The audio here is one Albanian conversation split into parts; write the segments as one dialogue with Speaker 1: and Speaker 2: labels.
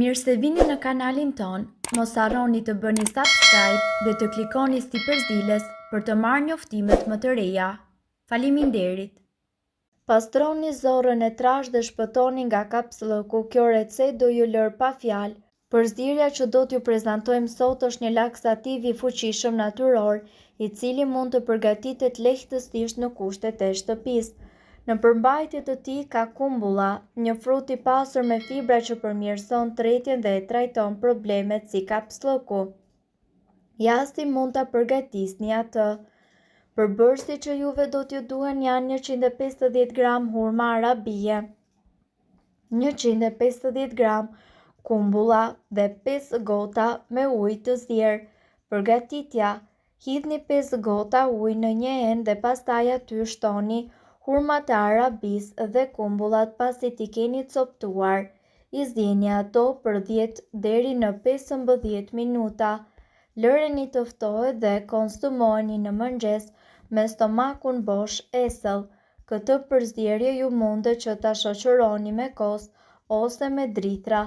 Speaker 1: Mirë se vini në kanalin ton, mos harroni të bëni subscribe dhe të klikoni si përzdiles për të marrë njoftimet më të reja. Faleminderit! Pastroni zorrën e trash dhe shpëtoni nga kapslëku. Kjo recetë do ju lër pa fjalë. Përzierja që do t'ju prezantojmë sot është një laksativ i fuqishëm natyror, i cili mund të përgatitet lehtësisht në kushtet e shtëpisë. Në përmbajtje të tij ka kumbulla, një frut i pasur me fibra që përmirëson tretjen dhe e trajton problemet si kapslëku. Jasti mund ta përgatisni atë. Përbërësit që juve do t'ju duhen janë 150 gram hurma arabie, 150 gram kumbulla dhe 5 gota me ujë të zier. Përgatitja: hidhni 5 gota ujë në një enë dhe pastaj aty shtoni hurmat e arabisë dhe kumbullat pasi t'i keni coptuar. I zjeni ato për 10 deri në 15 minuta. Lëreni të ftohet dhe konsumoni në mëngjes me stomakun bosh esëll. Këtë përzierje ju mundet që ta shoqëroni me kos ose me drithra.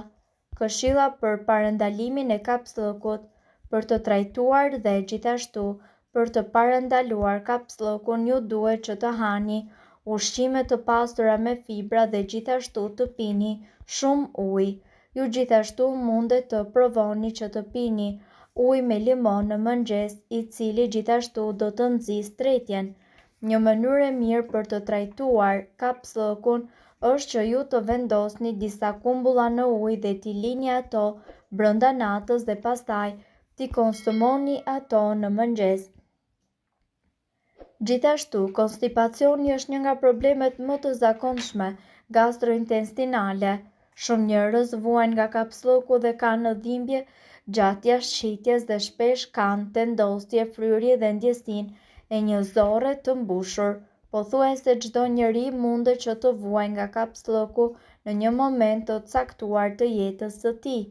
Speaker 1: Këshilla për parandalimin e kapslëkut: për të trajtuar dhe gjithashtu për të parandaluar kapslëkun ju duhet që të hani ushqime të pastura me fibra dhe gjithashtu të pini shumë ujë. Ju gjithashtu mundet të provoni që të pini ujë me limon në mëngjes, i cili gjithashtu do të nxjisë tretjen. Një mënyrë e mirë për të trajtuar kapslëkun është që ju të vendosni disa kumbulla në ujë dhe t'i lini ato brenda natës dhe pastaj t'i konsumoni ato në mëngjes. Gjithashtu, konstipacioni është një nga problemet më të zakonshme gastrointestinale. Shumë njerëz vuajnë nga kapslëku dhe kanë dhimbje gjatë jashtëqitjes dhe shpesh kanë tendosje, fryrje dhe ndjesinë e një zorre të mbushur. Pothuajse çdo njeri mundet që të vuajë nga kapslëku në një moment të caktuar të jetës së tij.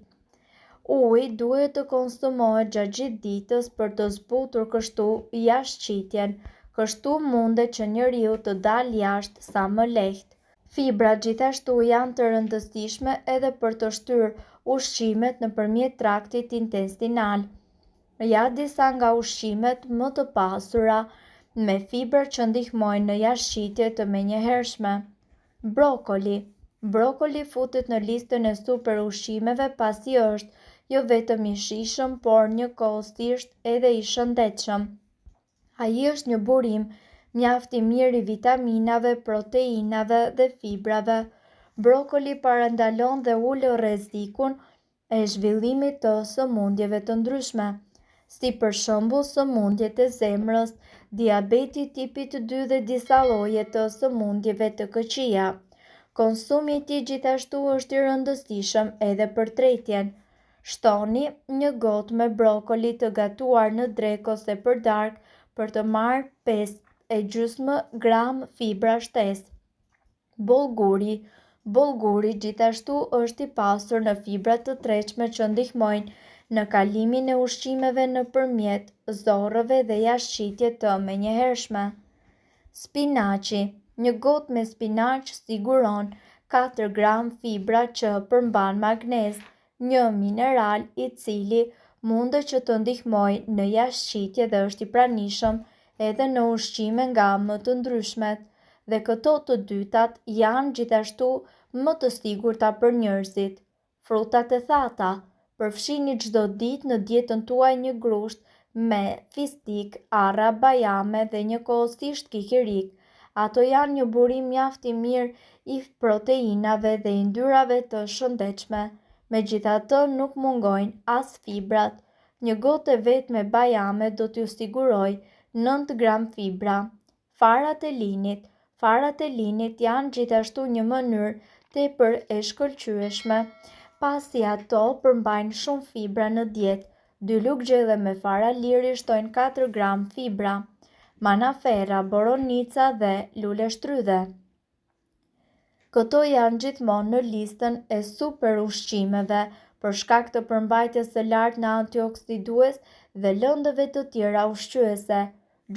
Speaker 1: Uji duhet të konsumohet gjatë gjithë ditës për të zbutur kështu jashtëqitjen. Kështu mundet që njeriu të dalë jashtë sa më lehtë. Fibrat gjithashtu janë të rëndësishme edhe për të shtyrë ushqimet nëpërmjet traktit intestinal. Ja disa nga ushqimet më të pasura me fibra që ndihmojnë në jashtëqitje të menjëhershme. Brokoli. Brokoli futet në listën e super ushqimeve pasi është jo vetëm i shijshëm, por njëkohësisht edhe i shëndetshëm. Ai është një burim mjaft i mirë i vitaminave, proteinave dhe fibrave. Brokoli parandalon dhe ul rrezikun e zhvillimit të sëmundjeve të ndryshme, si për shembull sëmundjet e zemrës, diabeti tipit 2 dhe disa lloje të sëmundjeve të këqija. Konsumi i tij gjithashtu është i rëndësishëm edhe për tretjen. Shtoni një gotë me brokoli të gatuar në drekë ose për darkë për të marrë 5,5 gram fibra shtesë. Bollguri. Bollguri gjithashtu është i pasur në fibra të tretshme që ndihmojnë në kalimin e ushqimeve nëpërmjet zorrëve dhe jashtëqitje të menjëhershme. Spinaqi. Një gotë me spinaq siguron 4 gram fibra që përmban magnez, një mineral i cili mundet që të ndihmojë në jashtëqitje dhe është i pranishëm edhe në ushqime nga më të ndryshmet, dhe këto të dytat janë gjithashtu më të sigurta për njerëzit. Frutat e thata. Përfshini çdo ditë në dietën tuaj një grusht me fistik, arra, bajame dhe njëkohësisht kikirik. Ato janë një burim mjaft i mirë i proteinave dhe yndyrave të shëndetshme. Megjithatë, nuk mungojnë as fibrat. Një gotë e vetme bajame do t'ju sigurojë 9 gram fibra. Farat e linit. Farat e linit janë gjithashtu një mënyrë tepër e shkëlqyeshme, pasi ato përmbajnë shumë fibra në dietë. 2 lugë gjelle me fara liri shtojnë 4 gram fibra. Manafera, boronica dhe lule shtrydhe. Këto janë gjithmonë në listën e super ushqimeve për shkak të përmbajtjes së lartë në antioksidues dhe lëndëve të tjera ushqyese.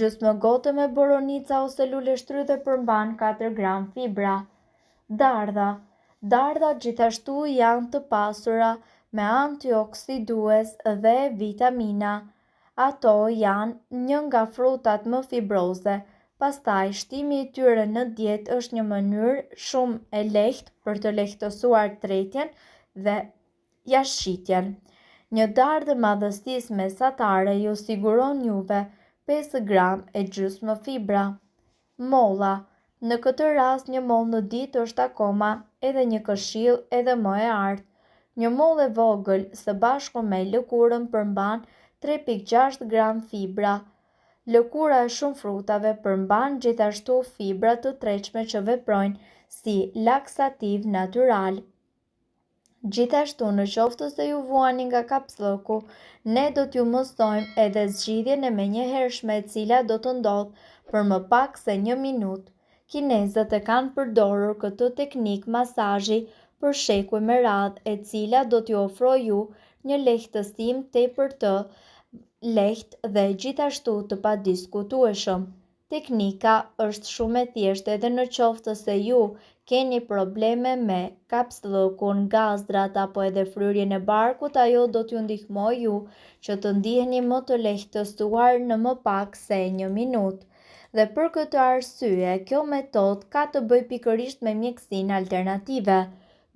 Speaker 1: Gjysmë gote me boronica ose lule shtrydhe përmban 4 gram fibra. Dardha. Dardhat gjithashtu janë të pasura me antioksidues dhe vitamina. Ato janë një nga frutat më fibroze. Pastaj, shtimi i tyre në dietë është një mënyrë shumë e lehtë për të lehtësuar tretjen dhe jashtëshitjen. Një dardhë madhësisë mesatare ju siguron juve 5 gram e gjysmë fibra. Molla. Në këtë rast një mollë në ditë është akoma edhe një këshill edhe më e artë. Një mollë e vogël së bashku me lëkurën përmban 3,6 gram fibra. Lëkura e shumë frutave përmban gjithashtu fibra të tretshme që veprojnë si laksativ natyral. Gjithashtu, në qoftë se ju vuani nga kapslloku, ne do t'ju mësojmë edhe zgjidhjen e menjëhershme e cila do të ndodhë për më pak se 1 minutë. Kinezët e kanë përdorur këtë teknikë masazhi për shekuj me radhë, e cila do t'ju ofrojë ju një lehtësim tepër të lehtë dhe gjithashtu të padiskutueshëm. Teknika është shumë e thjeshtë edhe në qoftë se ju keni probleme me kapsllokun, gazdrat apo edhe fryrjen e barkut, ajo do t'ju ndihmojë ju që të ndiheni më të lehtësuar në më pak se 1 minutë. Dhe për këtë arsye, kjo metodë ka të bëjë pikërisht me mjekësinë alternative.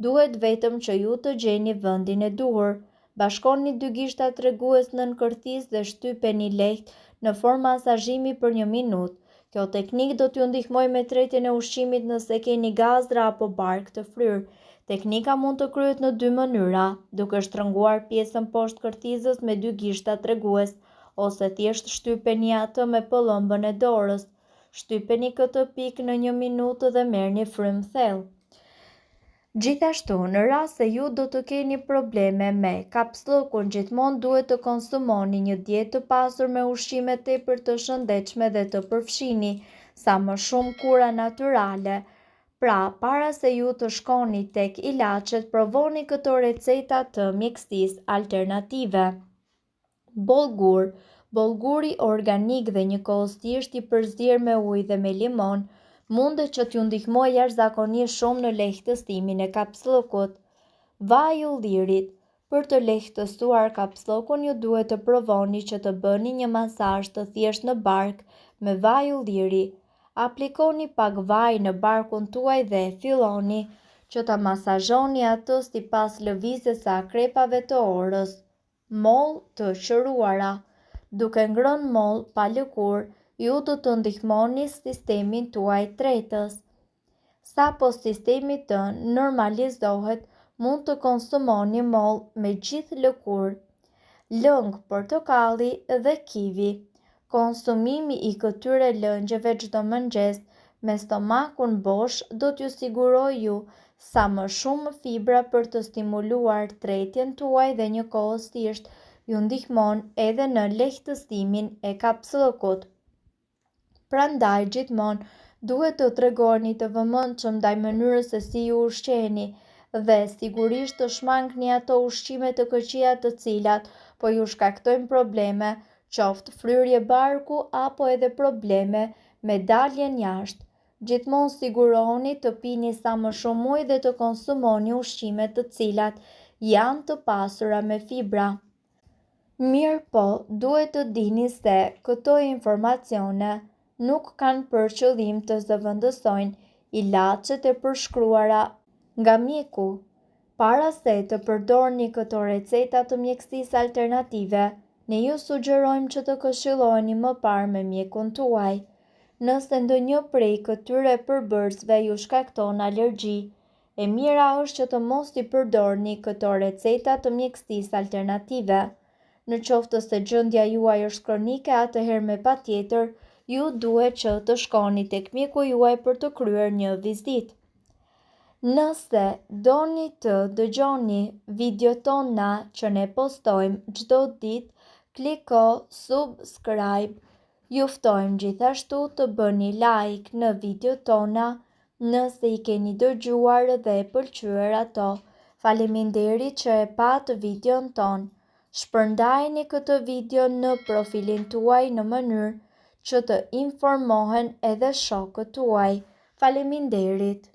Speaker 1: Duhet vetëm që ju të gjeni vendin e duhur. Bashkoni 2 gishta tregues nën kërthis dhe shtypeni lehtë në formë masazhimi për 1 minutë. Kjo teknikë do t'ju ndihmojë me tretjen e ushqimit nëse keni gazra apo bark të fryrë. Teknika mund të kryhet në 2 mënyra, duke shtrënguar pjesën poshtë kërthizës me 2 gishta tregues, ose thjesht shtypeni atë me pëllëmbën e dorës. Shtypeni këtë pikë në 1 minutë dhe merrni frymë thellë. Gjithashtu, në rast se ju do të keni probleme me kapsllokun, gjithmonë duhet të konsumoni një dietë të pasur me ushqime tepër të shëndetshme dhe të përfshini sa më shumë kura natyrale. Pra, para se ju të shkoni tek ilaçet, provoni këto receta të mjekësisë alternative. Bollgur. Bollguri organik dhe njëkohësisht i përzier me ujë dhe me limon mundet që t'ju ndihmojë jashtëzakonisht shumë në lehtësimin e kapsllokut. Vaj i ullirit. Për të lehtësuar kapsllokun, ju duhet të provoni që të bëni një masazh të thjeshtë në bark me vaj ulliri. Aplikoni pak vaj në barkun tuaj dhe filloni që ta masazhoni atë sipas lëvizjes së akrepave të orës. Mollë të qëruara. Duke ngrënë mollë pa lëkurë, ju do të ndihmoni sistemin tuaj tretës. Sapo sistemi tënd normalizohet, mund të konsumoni mollë me gjithë lëkurë. Lëng, portokalli dhe kivi. Konsumimi i këtyre lëngjeve çdo mëngjes me stomakun bosh do t'ju sigurojë ju sa më shumë fibra për të stimuluar tretjen tuaj dhe njëkohësisht ju ndihmon edhe në lehtësimin e kapsllokut. Prandaj gjithmonë duhet të tregoni të vëmendshëm ndaj mënyrës se si ju ushqeni dhe sigurisht të shmangni ato ushqime të këqija të cilat po ju shkaktojnë probleme, qoftë fryrje barku apo edhe probleme me daljen jashtë. Gjithmonë sigurohuni të pini sa më shumë ujë dhe të konsumoni ushqime të cilat janë të pasura me fibra. Mirë po, duhet të dini se këto informacione nuk kanë për qëllim të zëvendësojnë ilaçet e përshkruara nga mjeku. Para se të përdorni këto receta të mjekësisë alternative, ne ju sugjerojmë që të këshilloni më parë me mjekun tuaj. Nëse ndonjë prej këtyre përbërësve ju shkakton alergji, e mira është që të mos i përdorni këto receta të mjekësisë alternative. Në qoftë se gjendja juaj është kronike, atëherë me patjetër ju duhet që të shkoni tek mjeku juaj për të kryer një vizitë. Nëse doni të dëgjoni videot tona që ne postojmë çdo ditë, kliko subscribe. Ju ftojmë gjithashtu të bëni like në videot tona nëse i keni dëgjuar dhe pëlqyer ato. Faleminderit që e pat videon ton. Shpërndajeni këtë video në profilin tuaj në mënyrë që të informohen edhe shokët tuaj. Faleminderit.